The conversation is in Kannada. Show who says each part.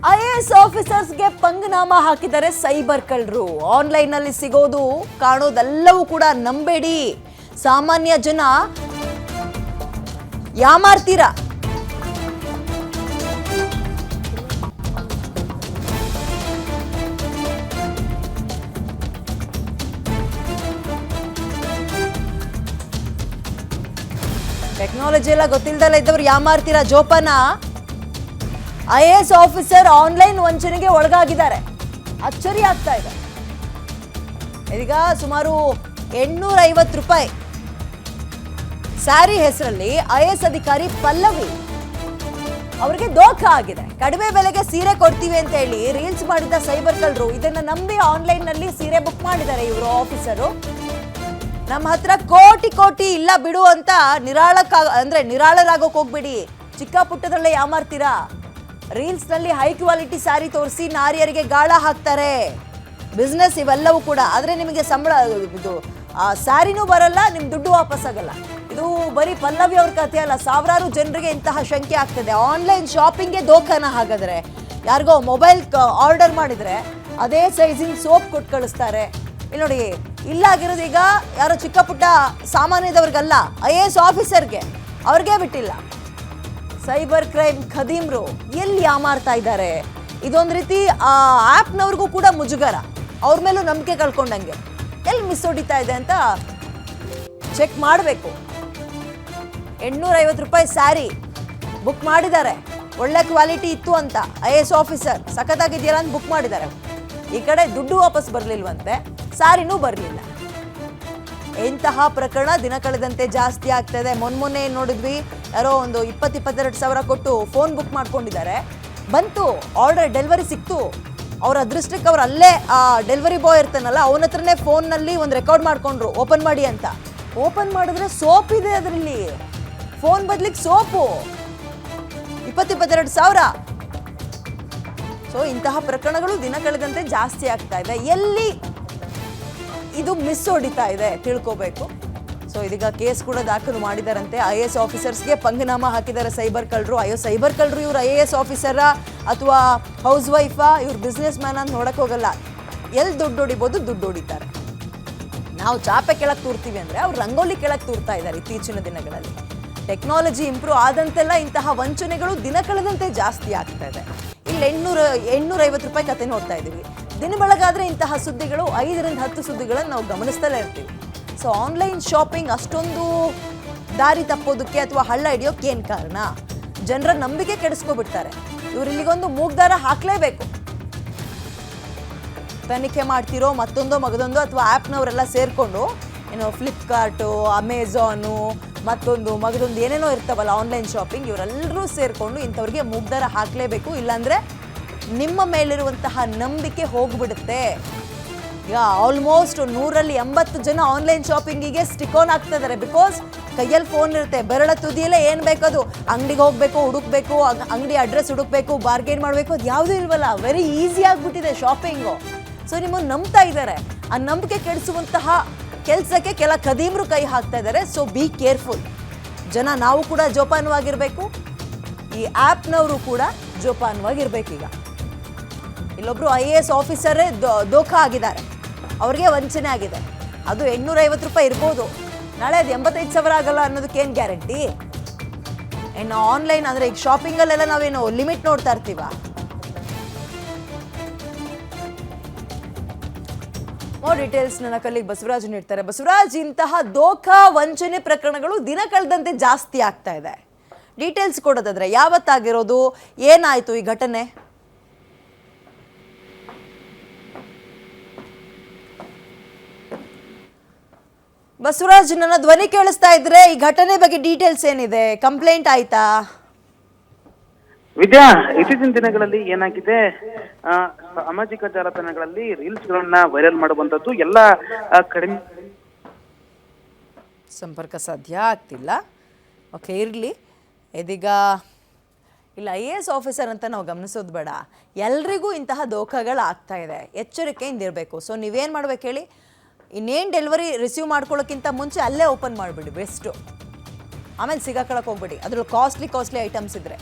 Speaker 1: ಐಎಎಸ್ ಆಫೀಸರ್ಸ್ಗೆ ಪಂಗನಾಮ ಹಾಕಿದರೆ ಸೈಬರ್ ಕಳ್ಳರು. ಆನ್ಲೈನ್ನಲ್ಲಿ ಸಿಗೋದು ಕಾಣೋದೆಲ್ಲವೂ ಕೂಡ ನಂಬೇಡಿ. ಸಾಮಾನ್ಯ ಜನ ಯಾಮಾರ್ತೀರಾ. ಟೆಕ್ನಾಲಜಿ ಎಲ್ಲ ಗೊತ್ತಿಲ್ದಲ್ಲ ಇದ್ದವ್ರು ಯಾಮಾರ್ತೀರಾ. ಜೋಪಾನ. ಐಎಎಸ್ ಆಫೀಸರ್ ಆನ್ಲೈನ್ ವಂಚನೆಗೆ ಒಳಗಾಗಿದ್ದಾರೆ. ಅಚ್ಚರಿ ಆಗ್ತಾ ಇದೆ. ಇದೀಗ ಸುಮಾರು 850 ರೂಪಾಯಿ ಸ್ಯಾರಿ ಹೆಸರಲ್ಲಿ ಐಎಎಸ್ ಅಧಿಕಾರಿ ಪಲ್ಲವಿ ಅವರಿಗೆ ದೋಖ ಆಗಿದೆ. ಕಡಿಮೆ ಬೆಲೆಗೆ ಸೀರೆ ಕೊಡ್ತೀವಿ ಅಂತ ಹೇಳಿ ರೀಲ್ಸ್ ಮಾಡಿದ ಸೈಬರ್ ಕಳ್ಳರು ಇದನ್ನ ನಂಬಿ ಆನ್ಲೈನ್ ನಲ್ಲಿ ಸೀರೆ ಬುಕ್ ಮಾಡಿದ್ದಾರೆ. ಇವರು ಆಫೀಸರು ನಮ್ಮ ಹತ್ರ ಕೋಟಿ ಇಲ್ಲ ಬಿಡು ಅಂತ ನಿರಾಳರಾಗೋಕ್ ಹೋಗ್ಬಿಡಿ. ಚಿಕ್ಕ ಪುಟ್ಟದಲ್ಲೇ ಯಾಮಾರ್ತೀರಾ. ರೀಲ್ಸ್ ನಲ್ಲಿ ಹೈ ಕ್ವಾಲಿಟಿ ಸ್ಯಾರಿ ತೋರಿಸಿ ನಾರಿಯರಿಗೆ ಗಾಳ ಹಾಕ್ತಾರೆ. ಬಿಸ್ನೆಸ್ ಇವೆಲ್ಲವೂ ಕೂಡ. ಆದ್ರೆ ನಿಮಗೆ ಸಂಬಳ ಇದು ಸ್ಯಾರಿನೂ ಬರಲ್ಲ, ನಿಮ್ ದುಡ್ಡು ವಾಪಸ್ ಆಗಲ್ಲ. ಇದು ಬರೀ ಪಲ್ಲವಿ ಅವ್ರ ಕಥೆ ಅಲ್ಲ, ಸಾವಿರಾರು ಜನರಿಗೆ ಇಂತಹ ಶಂಕೆ ಆಗ್ತದೆ. ಆನ್ಲೈನ್ ಶಾಪಿಂಗ್ಗೆ ದೋಖಾನ. ಹಾಗಾದ್ರೆ ಯಾರಿಗೋ ಮೊಬೈಲ್ ಆರ್ಡರ್ ಮಾಡಿದ್ರೆ ಅದೇ ಸೈಜಿನ ಸೋಪ್ ಕೊಟ್ಟು ಕಳಿಸ್ತಾರೆ. ಇಲ್ಲಿ ನೋಡಿ, ಇಲ್ಲಾಗಿರೋದು ಈಗ ಯಾರೋ ಚಿಕ್ಕ ಪುಟ್ಟ ಸಾಮಾನ್ಯದವ್ರಿಗಲ್ಲ, ಐಎಎಸ್ ಆಫೀಸರ್ಗೆ, ಅವ್ರಿಗೆ ಬಿಟ್ಟಿಲ್ಲ. ಸೈಬರ್ ಕ್ರೈಮ್ ಖದೀಮ್ರು ಎಲ್ಲಿ ಯಾಮಾರ್ತಾ ಇದ್ದಾರೆ. ಇದೊಂದು ರೀತಿ ಆ್ಯಪ್ನವ್ರಿಗೂ ಕೂಡ ಮುಜುಗರ. ಅವ್ರ ಮೇಲೂ ನಂಬಿಕೆ ಕಳ್ಕೊಂಡಂಗೆ. ಎಲ್ಲಿ ಮಿಸ್ ಹೊಡಿತಾ ಇದೆ ಅಂತ ಚೆಕ್ ಮಾಡಬೇಕು. 850 ರೂಪಾಯಿ ಸ್ಯಾರಿ ಬುಕ್ ಮಾಡಿದ್ದಾರೆ. ಒಳ್ಳೆ ಕ್ವಾಲಿಟಿ ಇತ್ತು ಅಂತ ಐಎಎಸ್ ಆಫೀಸರ್ ಸಖತ್ತಾಗಿದೆಯಲ್ಲ ಅಂತ ಬುಕ್ ಮಾಡಿದ್ದಾರೆ. ಈ ಕಡೆ ದುಡ್ಡು ವಾಪಸ್ ಬರಲಿಲ್ವಂತೆ, ಸ್ಯಾರಿನೂ ಬರಲಿಲ್ಲ. ಇಂತಹ ಪ್ರಕರಣ ದಿನ ಕಳೆದಂತೆ ಜಾಸ್ತಿ ಆಗ್ತದೆ. ಮೊನ್ನೆ ನೋಡಿದ್ವಿ, ಯಾರೋ ಒಂದು 22 ಸಾವಿರ ಕೊಟ್ಟು ಫೋನ್ ಬುಕ್ ಮಾಡ್ಕೊಂಡಿದ್ದಾರೆ. ಬಂತು, ಆರ್ಡರ್ ಡೆಲಿವರಿ ಸಿಕ್ತು. ಅವ್ರ ಅದೃಷ್ಟಕ್ಕೆ ಅವ್ರು ಅಲ್ಲೇ ಆ ಡೆಲಿವರಿ ಬಾಯ್ ಇರ್ತಾನಲ್ಲ ಅವನ ಹತ್ರನೇ ಫೋನ್ನಲ್ಲಿ ಒಂದು ರೆಕಾರ್ಡ್ ಮಾಡ್ಕೊಂಡ್ರು, ಓಪನ್ ಮಾಡಿ ಅಂತ. ಓಪನ್ ಮಾಡಿದ್ರೆ ಸೋಪ್ ಇದೆ ಅದರಲ್ಲಿ. ಫೋನ್ ಬದಲಿಗೆ ಸೋಪು 22 ಸಾವಿರ. ಸೊ ಇಂತಹ ಪ್ರಕರಣಗಳು ದಿನ ಕಳೆದಂತೆ ಜಾಸ್ತಿ ಆಗ್ತಾ ಇದೆ. ಎಲ್ಲಿ ಇದು ಮಿಸ್ ಹೊಡಿತಾ ಇದೆ ತಿಳ್ಕೋಬೇಕು. ಸೊ ಇದೀಗ ಕೇಸ್ ಕೂಡ ದಾಖಲು ಮಾಡಿದಾರಂತೆ. ಐಎಎಸ್ ಆಫೀಸರ್ಸ್ಗೆ ಪಂಗನಾಮ ಹಾಕಿದ್ದಾರೆ ಸೈಬರ್ ಕಳ್ಳರು. ಅಯ್ಯೋ, ಸೈಬರ್ ಕಳ್ಳರು ಇವ್ರು ಐಎಎಸ್ ಆಫೀಸರ ಅಥವಾ ಹೌಸ್ ವೈಫಾ, ಇವ್ರು ಬಿಸ್ನೆಸ್ ಮ್ಯಾನ್ ಅಂತ ನೋಡಕ್ ಹೋಗಲ್ಲ. ಎಲ್ಲಿ ದುಡ್ಡು ಹೊಡಿಬೋದು, ದುಡ್ಡು ಹೊಡಿತಾರೆ. ನಾವು ಚಾಪೆ ಕೆಳಗೆ ತೂರ್ತೀವಿ ಅಂದ್ರೆ ಅವ್ರು ರಂಗೋಲಿ ಕೆಳಗೆ ತೂರ್ತಾ ಇದ್ದಾರೆ ಇತ್ತೀಚಿನ ದಿನಗಳಲ್ಲಿ. ಟೆಕ್ನಾಲಜಿ ಇಂಪ್ರೂವ್ ಆದಂತೆಲ್ಲ ಇಂತಹ ವಂಚನೆಗಳು ದಿನ ಕಳೆದಂತೆ ಜಾಸ್ತಿ ಆಗ್ತಾ ಇದೆ. ಇಲ್ಲಿ 850 ರೂಪಾಯಿ ಕತೆ ನೋಡ್ತಾ ಇದ್ದೀವಿ. ದಿನ ಬೆಳಗಾದ್ರೆ ಇಂತಹ ಸುದ್ದಿಗಳು 5ರಿಂದ 10 ಸುದ್ದಿಗಳನ್ನು ನಾವು ಗಮನಿಸ್ತಲೇ ಇರ್ತೀವಿ. ಸೊ ಆನ್ಲೈನ್ ಶಾಪಿಂಗ್ ಅಷ್ಟೊಂದು ದಾರಿ ತಪ್ಪೋದಕ್ಕೆ ಅಥವಾ ಹಳ್ಳ ಹಿಡಿಯೋಕೆ ಏನು ಕಾರಣ? ಜನರ ನಂಬಿಕೆ ಕೆಡಿಸ್ಕೊಬಿಡ್ತಾರೆ. ಇವ್ರು ಇಲ್ಲಿಗೊಂದು ಮೂಗ್ದಾರ ಹಾಕ್ಲೇಬೇಕು. ತನಿಖೆ ಮಾಡ್ತಿರೋ ಮತ್ತೊಂದೋ ಮಗದೊಂದು ಅಥವಾ ಆ್ಯಪ್ನವರೆಲ್ಲ ಸೇರಿಕೊಂಡು ಏನು ಫ್ಲಿಪ್ಕಾರ್ಟು, ಅಮೆಝಾನು, ಮತ್ತೊಂದು ಮಗದೊಂದು ಏನೇನೋ ಇರ್ತಾವಲ್ಲ ಆನ್ಲೈನ್ ಶಾಪಿಂಗ್, ಇವರೆಲ್ಲರೂ ಸೇರಿಕೊಂಡು ಇಂಥವ್ರಿಗೆ ಮೂಗ್ದಾರ ಹಾಕಲೇಬೇಕು. ಇಲ್ಲಾಂದರೆ ನಿಮ್ಮ ಮೇಲಿರುವಂತಹ ನಂಬಿಕೆ ಹೋಗ್ಬಿಡುತ್ತೆ. ಈಗ ಆಲ್ಮೋಸ್ಟ್ 100ರಲ್ಲಿ 80 ಜನ ಆನ್ಲೈನ್ ಶಾಪಿಂಗಿಗೆ ಸ್ಟಿಕ್ ಆನ್ ಆಗ್ತಾ ಇದ್ದಾರೆ. ಬಿಕಾಸ್ ಕೈಯಲ್ಲಿ ಫೋನ್ ಇರುತ್ತೆ, ಬೆರಳ ತುದಿಯಲ್ಲೇ ಏನು ಬೇಕದು, ಅಂಗಡಿಗೆ ಹೋಗಬೇಕು, ಹುಡುಕ್ಬೇಕು, ಅಂಗಡಿ ಅಡ್ರೆಸ್ ಹುಡುಕ್ಬೇಕು, ಬಾರ್ಗೇನ್ ಮಾಡಬೇಕು, ಅದು ಯಾವುದೂ ಇಲ್ವಲ್ಲ. ವೆರಿ ಈಸಿ ಆಗಿಬಿಟ್ಟಿದೆ ಶಾಪಿಂಗು. ಸೊ ನಿಮ್ಮನ್ನು ನಂಬ್ತಾ ಇದ್ದಾರೆ. ಆ ನಂಬಿಕೆ ಕೆಡಿಸುವಂತಹ ಕೆಲಸಕ್ಕೆ ಕೆಲ ಖದೀಮ್ರು ಕೈ ಹಾಕ್ತಾ ಇದ್ದಾರೆ. So be careful. ಜನ ನಾವು ಕೂಡ ಜೋಪಾನವಾಗಿರಬೇಕು. ಈ ಆ್ಯಪ್ನವರು ಕೂಡ ಜೋಪಾನವಾಗಿರ್ಬೇಕು. ಈಗ ಇಲ್ಲೊಬ್ರು ಐಎಎಸ್ ಆಫೀಸರೇ ದೋಖ ಆಗಿದ್ದಾರೆ. ಅವ್ರಿಗೆ ವಂಚನೆ ಆಗಿದೆ. ಅದು 850 ರೂಪಾಯಿ ಇರ್ಬೋದು, ನಾಳೆ ಅದು 85 ಸಾವಿರ ಆಗಲ್ಲ ಅನ್ನೋದಕ್ಕೇನು ಗ್ಯಾರಂಟಿ? ಇನ್ನು ಆನ್ಲೈನ್ ಅಂದರೆ ಈಗ ಶಾಪಿಂಗಲ್ಲೆಲ್ಲ ನಾವೇನು ಲಿಮಿಟ್ ನೋಡ್ತಾ ಇರ್ತೀವ? ಮೋರ್ ಡೀಟೇಲ್ಸ್ ನನ್ನ ಕಲ್ಲಿಗೆ ಬಸವರಾಜ್ ನೀಡ್ತಾರೆ. ಬಸವರಾಜ್, ಇಂತಹ ದೋಖ ವಂಚನೆ ಪ್ರಕರಣಗಳು ದಿನ ಕಳೆದಂತೆ ಜಾಸ್ತಿ ಆಗ್ತಾ ಇದೆ. ಡೀಟೇಲ್ಸ್ ಕೊಡೋದಾದ್ರೆ ಯಾವತ್ತಾಗಿರೋದು, ಏನಾಯ್ತು ಈ ಘಟನೆ? ಬಸವರಾಜ್, ನನ್ನ ಧ್ವನಿ ಕೇಳಿಸ್ತಾ ಇದ್ರೆ ಈ ಘಟನೆ ಬಗ್ಗೆ ಡೀಟೇಲ್ಸ್ ಏನಿದೆ? ಕಂಪ್ಲೇಂಟ್ ಆಯ್ತಾ?
Speaker 2: ವಿದ್ಯಾ, ಇತ್ತೀಚಿನ ದಿನಗಳಲ್ಲಿ ಏನಾಗಿದೆ, ಸಾಮಾಜಿಕ ಜಾಲತಾಣಗಳಲ್ಲಿ ರೀಲ್ಸ್ ಗಳನ್ನ ವೈರಲ್ ಮಾಡುವಂತದ್ದು ಎಲ್ಲ ಕಡಿಮೆ.
Speaker 1: ಸಂಪರ್ಕ ಸಾಧ್ಯ ಆಗ್ತಿಲ್ಲ. ಓಕೆ, ಇರಲಿ. ಇದೀಗ ಇಲ್ಲ, ಐಎಎಸ್ ಆಫೀಸರ್ ಅಂತ ನಾವು ಗಮನಿಸೋದು ಬೇಡ, ಎಲ್ರಿಗೂ ಇಂತಹ ದೋಖಗಳು ಆಗ್ತಾ ಇದೆ. ಎಚ್ಚರಿಕೆಯಿಂದ ಇರಬೇಕು. ಸೊ ನೀವೇನು ಮಾಡ್ಬೇಕು ಹೇಳಿ, ಇನ್ನೇನು ಡೆಲಿವರಿ ರಿಸೀವ್ ಮಾಡ್ಕೊಳ್ಳೋಕ್ಕಿಂತ ಮುಂಚೆ ಅಲ್ಲೇ ಓಪನ್ ಮಾಡಿಬಿಡಿ ಬೆಸ್ಟು. ಆಮೇಲೆ ಸಿಗಾಕೊಳ್ಳೋಕೆ ಹೋಗ್ಬೇಡಿ, ಅದ್ರಲ್ಲಿ ಕಾಸ್ಟ್ಲಿ ಐಟಮ್ಸ್ ಇದ್ದರೆ.